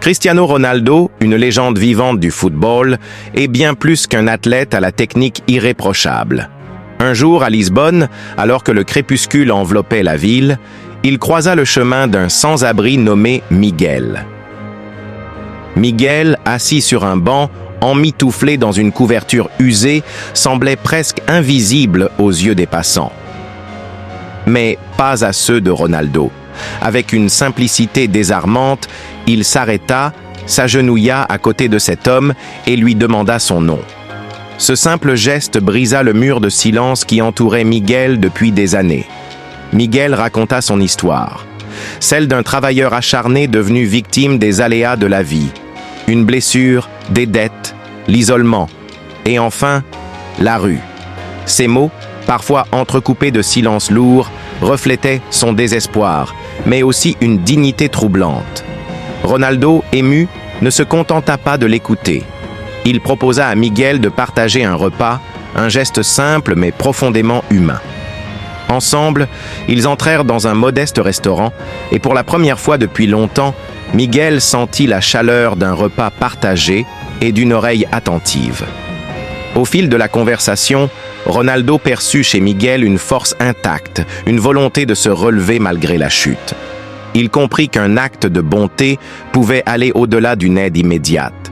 Cristiano Ronaldo, une légende vivante du football, est bien plus qu'un athlète à la technique irréprochable. Un jour, à Lisbonne, alors que le crépuscule enveloppait la ville, il croisa le chemin d'un sans-abri nommé Miguel. Miguel, assis sur un banc, emmitouflé dans une couverture usée, semblait presque invisible aux yeux des passants. Mais pas à ceux de Ronaldo. Avec une simplicité désarmante, il s'arrêta, s'agenouilla à côté de cet homme et lui demanda son nom. Ce simple geste brisa le mur de silence qui entourait Miguel depuis des années. Miguel raconta son histoire, celle d'un travailleur acharné devenu victime des aléas de la vie. Une blessure, des dettes, l'isolement, et enfin, la rue. Ces mots, parfois entrecoupés de silences lourds, reflétaient son désespoir, mais aussi une dignité troublante. Ronaldo, ému, ne se contenta pas de l'écouter. Il proposa à Miguel de partager un repas, un geste simple mais profondément humain. Ensemble, ils entrèrent dans un modeste restaurant et pour la première fois depuis longtemps, Miguel sentit la chaleur d'un repas partagé et d'une oreille attentive. Au fil de la conversation, Ronaldo perçut chez Miguel une force intacte, une volonté de se relever malgré la chute. Il comprit qu'un acte de bonté pouvait aller au-delà d'une aide immédiate.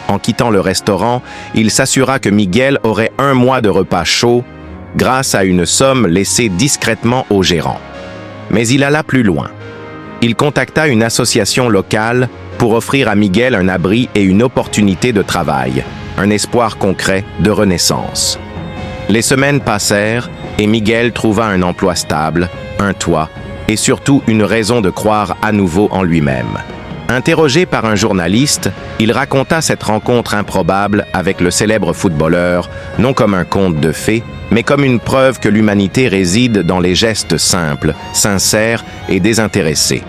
En quittant le restaurant, il s'assura que Miguel aurait 1 mois de repas chaud grâce à une somme laissée discrètement au gérant. Mais il alla plus loin. Il contacta une association locale pour offrir à Miguel un abri et une opportunité de travail, un espoir concret de renaissance. Les semaines passèrent et Miguel trouva un emploi stable, un toit et surtout une raison de croire à nouveau en lui-même. Interrogé par un journaliste, il raconta cette rencontre improbable avec le célèbre footballeur, non comme un conte de fées, mais comme une preuve que l'humanité réside dans les gestes simples, sincères et désintéressés.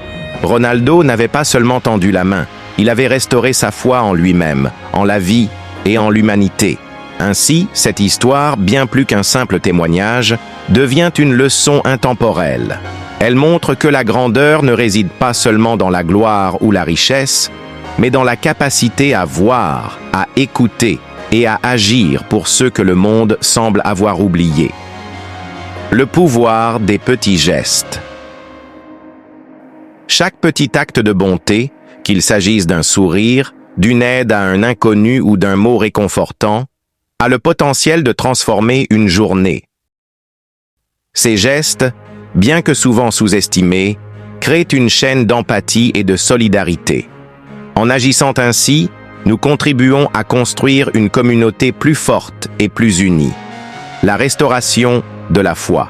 Ronaldo n'avait pas seulement tendu la main, il avait restauré sa foi en lui-même, en la vie et en l'humanité. Ainsi, cette histoire, bien plus qu'un simple témoignage, devient une leçon intemporelle. Elle montre que la grandeur ne réside pas seulement dans la gloire ou la richesse, mais dans la capacité à voir, à écouter et à agir pour ceux que le monde semble avoir oubliés. Le pouvoir des petits gestes. Chaque petit acte de bonté, qu'il s'agisse d'un sourire, d'une aide à un inconnu ou d'un mot réconfortant, a le potentiel de transformer une journée. Ces gestes, bien que souvent sous-estimés, créent une chaîne d'empathie et de solidarité. En agissant ainsi, nous contribuons à construire une communauté plus forte et plus unie. La restauration de la foi.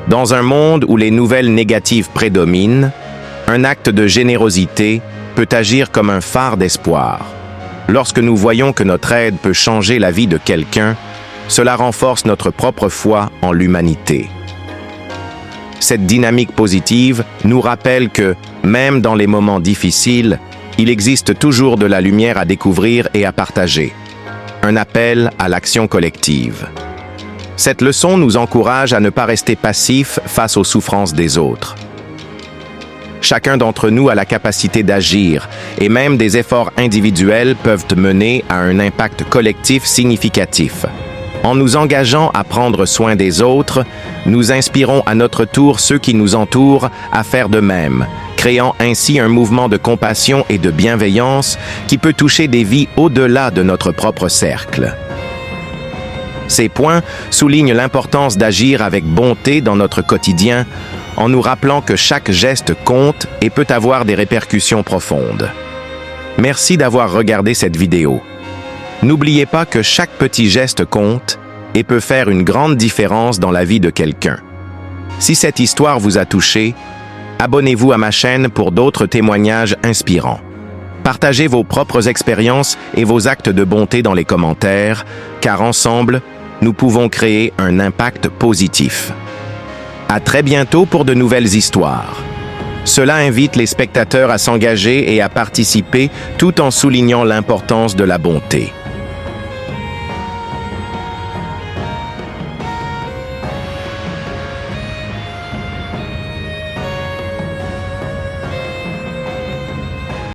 Dans un monde où les nouvelles négatives prédominent, un acte de générosité peut agir comme un phare d'espoir. Lorsque nous voyons que notre aide peut changer la vie de quelqu'un, cela renforce notre propre foi en l'humanité. Cette dynamique positive nous rappelle que, même dans les moments difficiles, il existe toujours de la lumière à découvrir et à partager. Un appel à l'action collective. Cette leçon nous encourage à ne pas rester passifs face aux souffrances des autres. Chacun d'entre nous a la capacité d'agir, et même des efforts individuels peuvent mener à un impact collectif significatif. En nous engageant à prendre soin des autres, nous inspirons à notre tour ceux qui nous entourent à faire de même, créant ainsi un mouvement de compassion et de bienveillance qui peut toucher des vies au-delà de notre propre cercle. Ces points soulignent l'importance d'agir avec bonté dans notre quotidien, en nous rappelant que chaque geste compte et peut avoir des répercussions profondes. Merci d'avoir regardé cette vidéo. N'oubliez pas que chaque petit geste compte et peut faire une grande différence dans la vie de quelqu'un. Si cette histoire vous a touché, abonnez-vous à ma chaîne pour d'autres témoignages inspirants. Partagez vos propres expériences et vos actes de bonté dans les commentaires, car ensemble, nous pouvons créer un impact positif. À très bientôt pour de nouvelles histoires. Cela invite les spectateurs à s'engager et à participer tout en soulignant l'importance de la bonté.